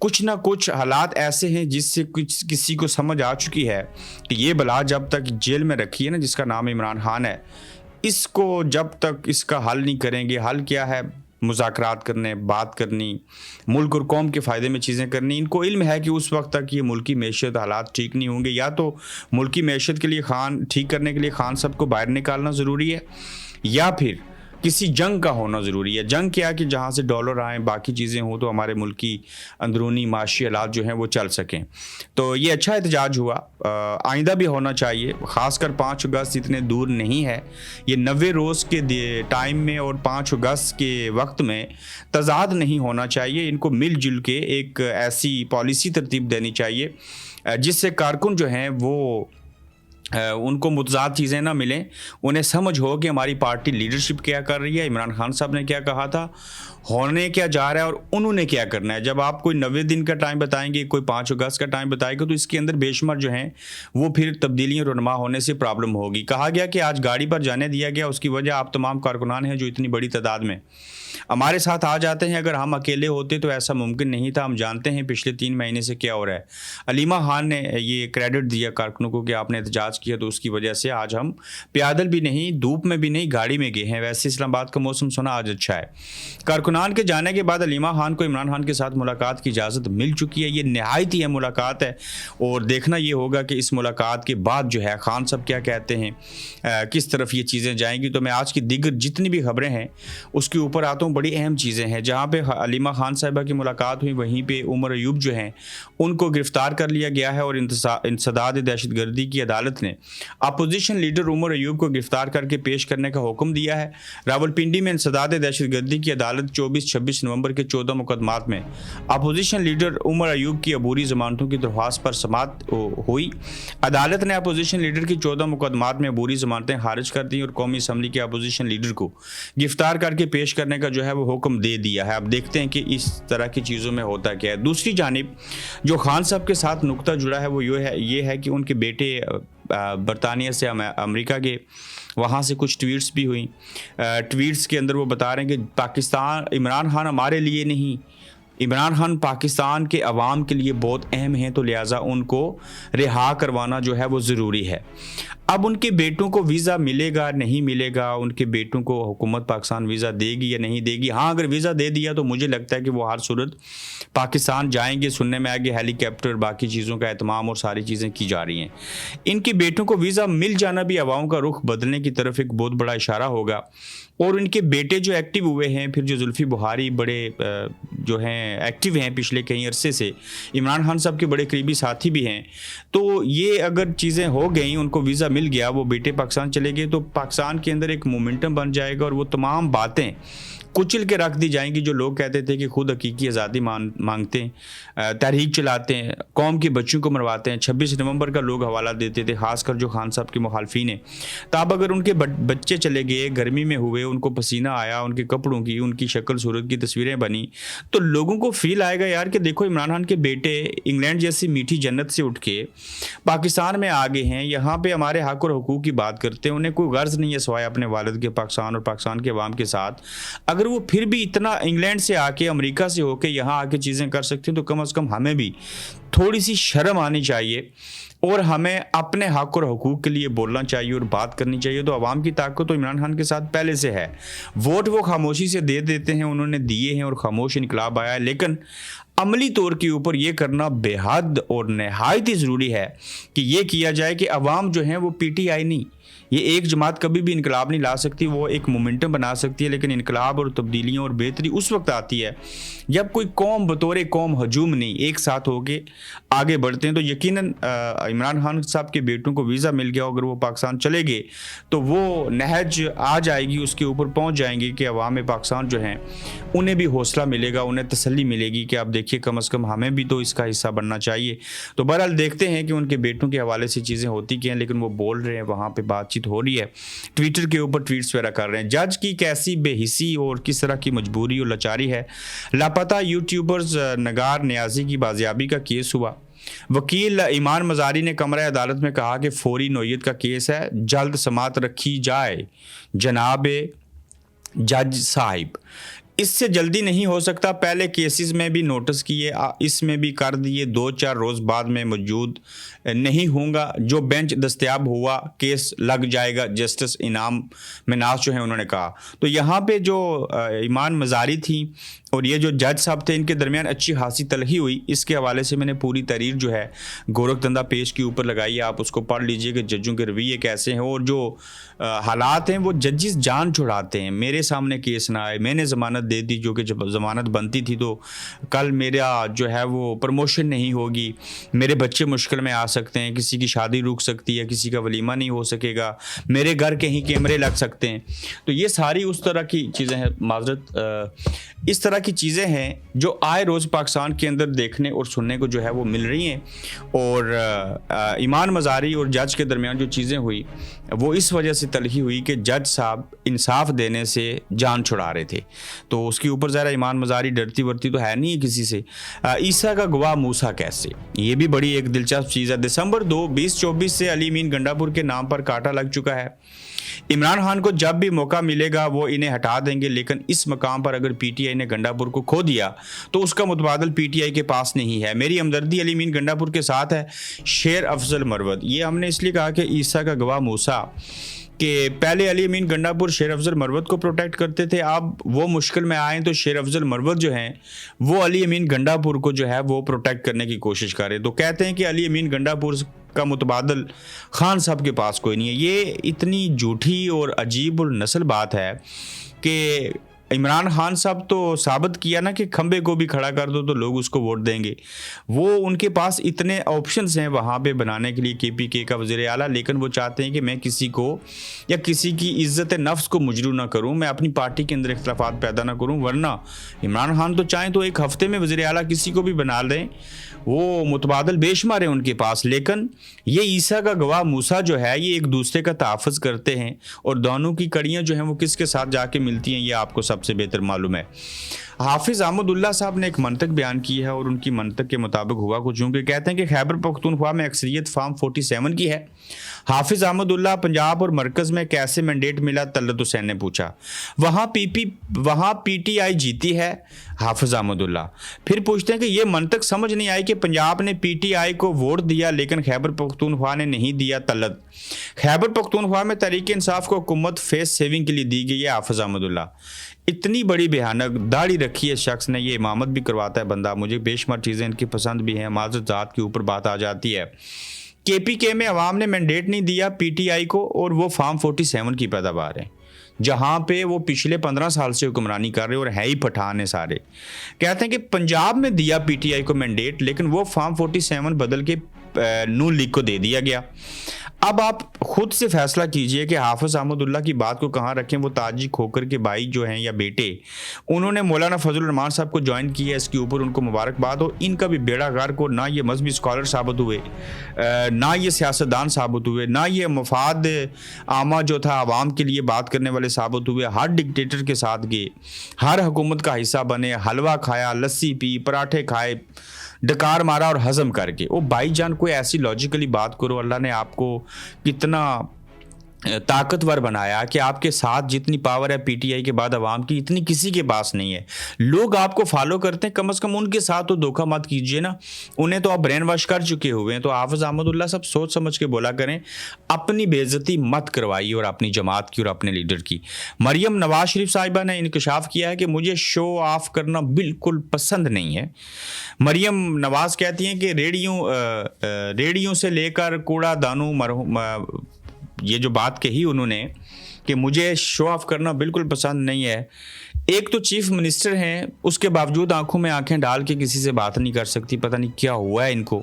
کچھ نہ کچھ حالات ایسے ہیں جس سے کسی کو سمجھ آ چکی ہے کہ یہ بلا جب تک جیل میں رکھی ہے نا، جس کا نام عمران خان ہے، اس کو جب تک اس کا حل نہیں کریں گے، حل کیا ہے؟ مذاکرات کرنے، بات کرنی، ملک اور قوم کے فائدے میں چیزیں کرنی. ان کو علم ہے کہ اس وقت تک یہ ملکی معیشت حالات ٹھیک نہیں ہوں گے. یا تو ملکی معیشت کے لیے خان ٹھیک کرنے کے لیے خان صاحب کو باہر نکالنا ضروری ہے، یا پھر کسی جنگ کا ہونا ضروری ہے. جنگ کیا کہ جہاں سے ڈالر آئیں، باقی چیزیں ہوں تو ہمارے ملک کی اندرونی معاشی حالات جو ہیں وہ چل سکیں. تو یہ اچھا احتجاج ہوا، آئندہ بھی ہونا چاہیے. خاص کر 5 اگست اتنے دور نہیں ہے، یہ 90 روز کے ٹائم میں اور 5 اگست کے وقت میں تضاد نہیں ہونا چاہیے. ان کو مل جل کے ایک ایسی پالیسی ترتیب دینی چاہیے جس سے کارکن جو ہیں وہ ان کو متضاد چیزیں نہ ملیں، انہیں سمجھ ہو کہ ہماری پارٹی لیڈرشپ کیا کر رہی ہے، عمران خان صاحب نے کیا کہا تھا، ہونے کیا جا رہا ہے اور انہوں نے کیا کرنا ہے. جب آپ کوئی 90 دن کا ٹائم بتائیں گے، کوئی 5 اگست کا ٹائم بتائے گا، تو اس کے اندر بے شمار جو ہیں وہ پھر تبدیلیاں رونما ہونے سے پرابلم ہوگی. کہا گیا کہ آج گاڑی پر جانے دیا گیا، اس کی وجہ آپ تمام کارکنان ہیں جو اتنی بڑی تعداد میں ہمارے ساتھ آ جاتے ہیں. اگر ہم اکیلے ہوتے تو ایسا ممکن نہیں تھا. ہم جانتے ہیں پچھلے 3 مہینے سے کیا ہو رہا ہے. علیمہ خان نے یہ کریڈٹ دیا کارکنوں کو کہ آپ نے احتجاج کیا، تو اس کی وجہ سے آج ہم پیادل بھی نہیں، دھوپ میں بھی نہیں، گاڑی میں گئے ہیں. ویسے اسلام آباد کا موسم سنا آج اچھا ہے. کارکنان کے جانے کے بعد علیمہ خان کو عمران خان کے ساتھ ملاقات کی اجازت مل چکی ہے. یہ نہایت ہی اہم ملاقات ہے، اور دیکھنا یہ ہوگا کہ اس ملاقات کے بعد جو ہے خان صاحب کیا کہتے ہیں، کس طرف یہ چیزیں جائیں گی. تو میں آج کی دیگر جتنی بھی خبریں ہیں اس کے اوپر آتا ہوں. بڑی اہم چیزیں ہیں. جہاں پہ علیمہ خان صاحبہ کی ملاقات ہوئی، وہیں پہ عمر ایوب جو ہیں ان کو گرفتار کر لیا گیا ہے، اور انسداد دہشت گردی کی عدالت نے اپوزیشن لیڈر عمر ایوب کو گرفتار کر کے پیش کرنے کا حکم دیا ہے. راولپنڈی میں انسداد دہشت گردی کی عدالت 24-26 نومبر کے 14 مقدمات میں اپوزیشن لیڈر عمر ایوب کی عبوری ضمانتوں کی درخواست پر سماعت ہوئی. عدالت نے اپوزیشن لیڈر کی 14 مقدمات میں عبوری ضمانتیں خارج کر دیں اور قومی اسمبلی کے اپوزیشن لیڈر کو گرفتار کر کے پیش کرنے کا جو ہے وہ حکم دے دیا ہے. اب دیکھتے ہیں کہ اس طرح کی چیزوں میں ہوتا کیا ہے. دوسری جانب جو خان صاحب کے ساتھ نقطہ جڑا ہے وہ یہ ہے کہ ان کے بیٹے برطانیہ سے امریکہ کے، وہاں سے کچھ ٹویٹس بھی ہوئیں. ٹویٹس کے اندر وہ بتا رہے ہیں کہ پاکستان، عمران خان ہمارے لیے نہیں، عمران خان پاکستان کے عوام کے لیے بہت اہم ہیں، تو لہٰذا ان کو رہا کروانا جو ہے وہ ضروری ہے. اب ان کے بیٹوں کو ویزا ملے گا نہیں ملے گا، ان کے بیٹوں کو حکومت پاکستان ویزا دے گی یا نہیں دے گی. ہاں اگر ویزا دے دیا تو مجھے لگتا ہے کہ وہ ہر صورت پاکستان جائیں گے. سننے میں آئے کہ ہیلی کاپٹر، باقی چیزوں کا اہتمام اور ساری چیزیں کی جا رہی ہیں. ان کے بیٹوں کو ویزا مل جانا بھی عوام کا رخ بدلنے کی طرف ایک بہت بڑا اشارہ ہوگا. اور ان کے بیٹے جو ایکٹیو ہوئے ہیں، پھر جو زلفی بخاری بڑے جو ہیں ایکٹیو ہیں پچھلے کئی عرصے سے، عمران خان صاحب کے بڑے قریبی ساتھی بھی ہیں، تو یہ اگر چیزیں ہو گئیں، ان کو ویزا مل گیا، وہ بیٹے پاکستان چلے گئے، تو پاکستان کے اندر ایک مومنٹم بن جائے گا، اور وہ تمام باتیں کچل کے رکھ دی جائیں گی جو لوگ کہتے تھے کہ خود حقیقی آزادی مانگتے ہیں، تحریک چلاتے ہیں، قوم کے بچوں کو مرواتے ہیں. 26 نومبر کا لوگ حوالہ دیتے تھے، خاص کر جو خان صاحب کے مخالفین ہیں. تب اگر ان کے بچے چلے گئے، گرمی میں ہوئے، ان کو پسینہ آیا، ان کے کپڑوں کی، ان کی شکل صورت کی تصویریں بنی، تو لوگوں کو فیل آئے گا یار کہ دیکھو عمران خان کے بیٹے انگلینڈ جیسی میٹھی جنت سے اٹھ کے پاکستان میں آگے ہیں، یہاں پہ ہمارے حق اور حقوق کی بات کرتے ہیں. انہیں کوئی غرض نہیں ہے سوائے اپنے والد کے پاکستان اور پاکستان کے عوام کے ساتھ. اگر وہ پھر بھی اتنا انگلینڈ سے آ کے، امریکہ سے ہو کے یہاں آ کے چیزیں کر سکتے ہیں، تو کم از کم ہمیں بھی تھوڑی سی شرم آنی چاہیے، اور ہمیں اپنے حق اور حقوق کے لیے بولنا چاہیے اور بات کرنی چاہیے. تو عوام کی طاقت تو عمران خان کے ساتھ پہلے سے ہے. ووٹ وہ خاموشی سے دے دیتے ہیں، انہوں نے دیے ہیں اور خاموش انقلاب آیا ہے. لیکن عملی طور کے اوپر یہ کرنا بے حد اور نہایت ہی ضروری ہے کہ یہ کیا جائے کہ عوام جو ہیں وہ پی ٹی آئی نہیں، یہ ایک جماعت کبھی بھی انقلاب نہیں لا سکتی. وہ ایک مومنٹم بنا سکتی ہے، لیکن انقلاب اور تبدیلیاں اور بہتری اس وقت آتی ہے جب کوئی قوم بطور قوم ہجوم نہیں، ایک ساتھ ہو کے آگے بڑھتے ہیں. تو یقیناً عمران خان صاحب کے بیٹوں کو ویزا مل گیا، اگر وہ پاکستان چلے گئے تو وہ نہج آ جائے گی، اس کے اوپر پہنچ جائیں گے کہ عوام پاکستان جو ہیں انہیں بھی حوصلہ ملے گا، انہیں تسلی ملے گی کہ اب دیکھیے کم از کم ہمیں بھی تو اس کا حصہ بننا چاہیے. تو بہرحال دیکھتے ہیں کہ ان کے بیٹوں کے حوالے سے چیزیں ہوتی کیا ہیں، لیکن وہ بول رہے ہیں، وہاں پہ بات چیت ہو رہی ہے، ٹویٹر کے اوپر ٹویٹس وغیرہ کر رہے ہیں. جج کی کیسی بے حسی اور کس طرح کی مجبوری اور لاچاری ہے. لاپتہ یوٹیوبرز نگار نیازی کی بازیابی کا کیس ہوا. وکیل ایمان مزاری نے کمرہ عدالت میں کہا کہ فوری نوعیت کا کیس ہے، جلد سماعت رکھی جائے. جناب جج صاحب، اس سے جلدی نہیں ہو سکتا. پہلے کیسز میں بھی نوٹس کیے, اس میں بھی کر دیے, 2-4 روز بعد میں موجود نہیں ہوں گا. جو بینچ دستیاب ہوا کیس لگ جائے گا. جسٹس انعام مناس جو ہیں انہوں نے کہا. تو یہاں پہ جو ایمان مزاری تھی اور یہ جو جج صاحب تھے, ان کے درمیان اچھی خاصی تلخی ہوئی. اس کے حوالے سے میں نے پوری تحریر جو ہے گورکھدندہ پیج کے اوپر لگائی ہے, آپ اس کو پڑھ لیجئے کہ ججوں کے رویے کیسے ہیں اور جو حالات ہیں وہ ججز جان چھڑاتے ہیں. میرے سامنے کیس نہ آئے, میں نے ضمانت دے دی, جو کہ جب ضمانت بنتی تھی تو کل میرا جو ہے وہ پروموشن نہیں ہوگی, میرے بچے مشکل میں آ سکتے ہیں, کسی کی شادی رک سکتی ہے, کسی کا ولیمہ نہیں ہو سکے گا, میرے گھر کہیں کیمرے لگ سکتے ہیں. تو یہ ساری اس طرح کی چیزیں ہیں, معذرت, اس طرح کی چیزیں ہیں جو آئے روز پاکستان کے اندر دیکھنے اور سننے کو جو ہے وہ مل رہی ہیں. اور ایمان مزاری اور جج کے درمیان جو چیزیں ہوئی وہ اس وجہ سے تلخی ہوئی کہ جج صاحب انصاف دینے سے جان چھڑا رہے تھے. تو اس کے اوپر ظاہر ایمان مزاری ڈرتی ورتی تو ہے نہیں ہے کسی سے. عیسیٰ کا گواہ موسیٰ کیسے, یہ بھی بڑی ایک دلچسپ چیز ہے. دسمبر 2024 سے علی امین گنڈا پور کے نام پر کانٹا لگ چکا ہے. عمران خان کو جب بھی موقع ملے گا وہ انہیں ہٹا دیں گے, لیکن اس مقام پر اگر پی ٹی آئی نے گنڈا پور کو کھو دیا تو اس کا متبادل پی ٹی آئی کے پاس نہیں ہے. میری ہمدردی علی امین گنڈا پور کے ساتھ ہے. شیر افضل مروت, یہ ہم نے اس لیے کہا کہ عیسیٰ کا گواہ موسیٰ کہ پہلے علی امین گنڈا پور شیر افضل مروت کو پروٹیکٹ کرتے تھے, اب وہ مشکل میں آئیں تو شیر افضل مروت جو ہیں وہ علی امین گنڈا پور کو جو ہے وہ پروٹیکٹ کرنے کی کوشش کریں. تو کہتے ہیں کہ علی امین گنڈا پور کا متبادل خان صاحب کے پاس کوئی نہیں ہے. یہ اتنی جھوٹی اور عجیب النسل بات ہے کہ عمران خان صاحب تو ثابت کیا نا کہ کھمبے کو بھی کھڑا کر دو تو لوگ اس کو ووٹ دیں گے. وہ ان کے پاس اتنے آپشنز ہیں وہاں پہ بنانے کے لیے کے پی کے کا وزیر اعلیٰ, لیکن وہ چاہتے ہیں کہ میں کسی کو یا کسی کی عزت نفس کو مجروح نہ کروں, میں اپنی پارٹی کے اندر اختلافات پیدا نہ کروں. ورنہ عمران خان تو چاہیں تو ایک ہفتے میں وزیر اعلیٰ کسی کو بھی بنا لیں, وہ متبادل بے شمار ہیں ان کے پاس. لیکن یہ عیسیٰ کا گواہ موسیٰ جو ہے یہ ایک دوسرے کا تحفظ کرتے ہیں, اور دونوں کی کڑیاں جو ہیں وہ کس کے ساتھ جا کے ملتی ہیں یہ آپ کو سب سے بہتر معلوم ہے. حافظ احمد اللہ صاحب نے ایک منطق بیان کی ہے اور ان کی منطق کے مطابق ہوا کچھ یوں کہ کہتے ہیں کہ خیبر پختونخوا میں اکثریت فارم 47 کی ہے. حافظ احمد اللہ, پنجاب اور مرکز میں کیسے مینڈیٹ ملا, طلعت حسین نے پوچھا. وہاں پی ٹی آئی جیتی ہے, حافظ احمد اللہ. پھر پوچھتے ہیں کہ یہ منطق سمجھ نہیں آئی کہ پنجاب نے پی ٹی آئی کو ووٹ دیا لیکن خیبر پختونخوا نے نہیں دیا, طلعت. خیبر پختونخوا میں تحریک انصاف کو حکومت فیس سیونگ کے لیے دی گئی ہے, حافظ احمد اللہ. اتنی بڑی بھیانک داڑھی رکھی ہے شخص نے, یہ امامت بھی کرواتا ہے بندہ. مجھے بے شمار چیزیں ان کی پسند بھی ہیں, معذرت ذات کے اوپر بات آ جاتی ہے. کے پی کے میں عوام نے مینڈیٹ نہیں دیا پی ٹی آئی کو, اور وہ فارم 47 کی پیداوار ہے جہاں پہ وہ پچھلے 15 سال سے حکمرانی کر رہے اور ہے ہی پٹھان ہیں سارے. کہتے ہیں کہ پنجاب میں دیا پی ٹی آئی کو مینڈیٹ لیکن وہ فارم 47 بدل کے نون لیگ کو دے دیا گیا. اب آپ خود سے فیصلہ کیجئے کہ حافظ احمد اللہ کی بات کو کہاں رکھیں. وہ تاجی کھوکر کے بھائی جو ہیں یا بیٹے, انہوں نے مولانا فضل الرحمان صاحب کو جوائن کیا ہے, اس کے اوپر ان کو مبارکباد ہو. ان کا بھی بیڑا غرق ہو, نہ یہ مذہبی اسکالر ثابت ہوئے, نہ یہ سیاستدان ثابت ہوئے, نہ یہ مفاد عامہ جو تھا عوام کے لیے بات کرنے والے ثابت ہوئے. ہر ڈکٹیٹر کے ساتھ گئے, ہر حکومت کا حصہ بنے, حلوہ کھایا, لسی پی, پراٹھے کھائے, ڈکار مارا اور ہضم کر کے. وہ بھائی جان کوئی ایسی لاجیکلی بات کرو. اللہ نے آپ کو کتنا طاقتور بنایا کہ آپ کے ساتھ جتنی پاور ہے پی ٹی آئی کے بعد عوام کی اتنی کسی کے پاس نہیں ہے. لوگ آپ کو فالو کرتے ہیں, کم از کم ان کے ساتھ تو دھوکہ مت کیجئے نا, انہیں تو آپ برین واش کر چکے ہوئے ہیں. تو حافظ احمد اللہ سب سوچ سمجھ کے بولا کریں, اپنی بے عزتی مت کروائیے اور اپنی جماعت کی اور اپنے لیڈر کی. مریم نواز شریف صاحبہ نے انکشاف کیا ہے کہ مجھے شو آف کرنا بالکل پسند نہیں ہے. مریم نواز کہتی ہیں کہ ریڑیوں سے لے کر کوڑا دانوں یہ جو بات کہی انہوں نے کہ مجھے شو آف کرنا بالکل پسند نہیں ہے. ایک تو چیف منسٹر ہیں, اس کے باوجود آنکھوں میں آنکھیں ڈال کے کسی سے بات نہیں کر سکتی, پتہ نہیں کیا ہوا ہے ان کو.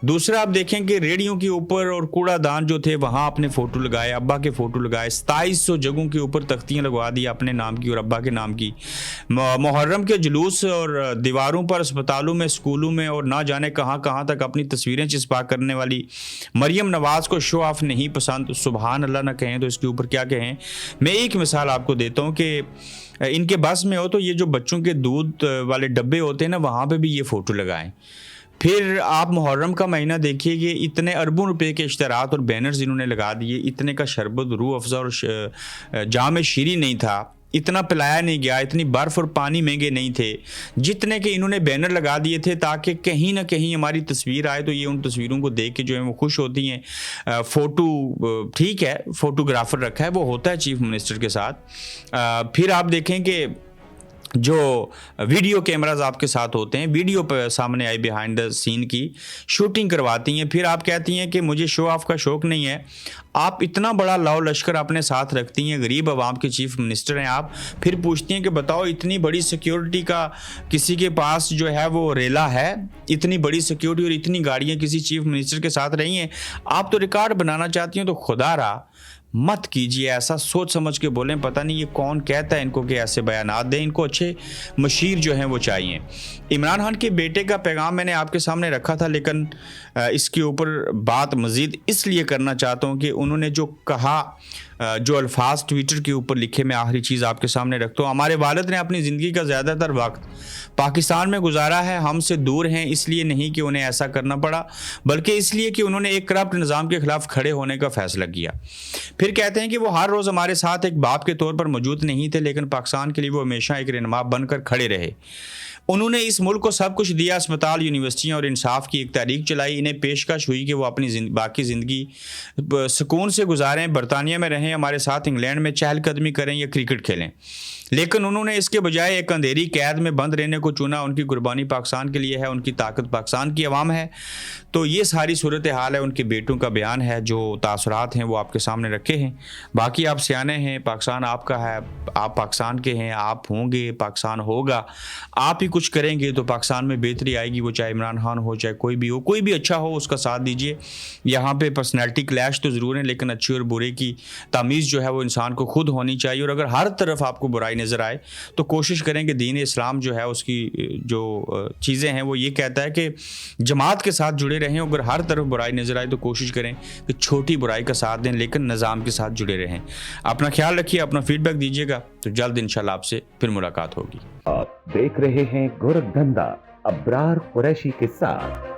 دوسرا آپ دیکھیں کہ ریڑیوں کے اوپر اور کوڑا دان جو تھے وہاں اپنے فوٹو لگائے, ابا کے فوٹو لگائے, 2700 جگہوں کے اوپر تختیاں لگوا دی اپنے نام کی اور ابا کے نام کی. محرم کے جلوس اور دیواروں پر اسپتالوں میں, اسکولوں میں اور نہ جانے کہاں کہاں تک اپنی تصویریں چسپا کرنے والی مریم نواز کو شو آف نہیں پسند. سبحان اللہ نہ کہیں تو اس کے اوپر کیا کہیں. میں ایک مثال آپ کو دیتا ہوں کہ ان کے بس میں ہو تو یہ جو بچوں کے دودھ والے ڈبے ہوتے ہیں نا وہاں پہ بھی یہ فوٹو لگائیں. پھر آپ محرم کا مہینہ دیکھیے کہ اتنے اربوں روپے کے اشتہارات اور بینرز انہوں نے لگا دیے, اتنے کا شربت روح افزا اور جام شیریں نہیں تھا. اتنا پلایا نہیں گیا, اتنی برف اور پانی مہنگے نہیں تھے جتنے کہ انہوں نے بینر لگا دیے تھے تاکہ کہیں نہ کہیں ہماری تصویر آئے تو یہ ان تصویروں کو دیکھ کے جو ہے وہ خوش ہوتی ہیں. فوٹو ٹھیک ہے, فوٹوگرافر رکھا ہے, وہ ہوتا ہے چیف منسٹر کے ساتھ. پھر آپ دیکھیں کہ جو ویڈیو کیمراز آپ کے ساتھ ہوتے ہیں, ویڈیو پہ سامنے آئی بیہائنڈ دا سین کی شوٹنگ کرواتی ہیں. پھر آپ کہتی ہیں کہ مجھے شو آف کا شوق نہیں ہے. آپ اتنا بڑا لاؤ لشکر اپنے ساتھ رکھتی ہیں, غریب عوام کے چیف منسٹر ہیں آپ, پھر پوچھتی ہیں کہ بتاؤ اتنی بڑی سیکیورٹی کا کسی کے پاس جو ہے وہ ریلا ہے, اتنی بڑی سیکیورٹی اور اتنی گاڑیاں کسی چیف منسٹر کے ساتھ رہی ہیں, آپ تو ریکارڈ بنانا چاہتی ہیں. تو خدا را مت کیجیے ایسا, سوچ سمجھ کے بولیں. پتہ نہیں یہ کون کہتا ہے ان کو کہ ایسے بیانات دیں, ان کو اچھے مشیر جو ہیں وہ چاہیے. عمران خان کے بیٹے کا پیغام میں نے آپ کے سامنے رکھا تھا, لیکن اس کے اوپر بات مزید اس لیے کرنا چاہتا ہوں کہ انہوں نے جو کہا, جو الفاظ ٹویٹر کے اوپر لکھے, میں آخری چیز آپ کے سامنے رکھتا ہوں. ہمارے والد نے اپنی زندگی کا زیادہ تر وقت پاکستان میں گزارا ہے, ہم سے دور ہیں, اس لیے نہیں کہ انہیں ایسا کرنا پڑا بلکہ اس لیے کہ انہوں نے ایک کرپٹ نظام کے خلاف کھڑے ہونے کا فیصلہ کیا. پھر کہتے ہیں کہ وہ ہر روز ہمارے ساتھ ایک باپ کے طور پر موجود نہیں تھے, لیکن پاکستان کے لیے وہ ہمیشہ ایک رہنما بن کر کھڑے رہے. انہوں نے اس ملک کو سب کچھ دیا, اسپتال, یونیورسٹیاں اور انصاف کی ایک تحریک چلائی. انہیں پیشکش ہوئی کہ وہ اپنی باقی زندگی سکون سے گزاریں, برطانیہ میں رہیں, ہمارے ساتھ انگلینڈ میں چہل قدمی کریں یا کرکٹ کھیلیں, لیکن انہوں نے اس کے بجائے ایک اندھیری قید میں بند رہنے کو چنا. ان کی قربانی پاکستان کے لیے ہے, ان کی طاقت پاکستان کی عوام ہے. تو یہ ساری صورتحال ہے, ان کے بیٹوں کا بیان ہے, جو تاثرات ہیں وہ آپ کے سامنے رکھے ہیں. باقی آپ سیانے ہیں, پاکستان آپ کا ہے, آپ پاکستان کے ہیں, آپ ہوں گے, پاکستان ہوگا. آپ ہی کچھ کریں گے تو پاکستان میں بہتری آئے گی, وہ چاہے عمران خان ہو, چاہے کوئی بھی ہو, کوئی بھی اچھا ہو اس کا ساتھ دیجیے. یہاں پہ پرسنالٹی کلیش تو ضرور ہے, لیکن اچھے اور برے کی تمیز جو ہے وہ انسان کو خود ہونی چاہیے. اور اگر ہر طرف آپ کو برائی نظر آئے تو کوشش کریں کہ دین اسلام جو ہے اس کی جو چیزیں ہیں وہ یہ کہتا ہے کہ جماعت کے ساتھ جڑے رہیں. اگر ہر طرف برائی نظر آئے تو کوشش کریں کہ چھوٹی برائی کا ساتھ دیں, لیکن نظام کے ساتھ جڑے رہیں. اپنا خیال رکھیے, اپنا فیڈ بیک دیجیے گا, تو جلد انشاءاللہ آپ سے پھر ملاقات ہوگی. آپ دیکھ رہے ہیں گورکھ دھندا ابرار قریشی کے ساتھ.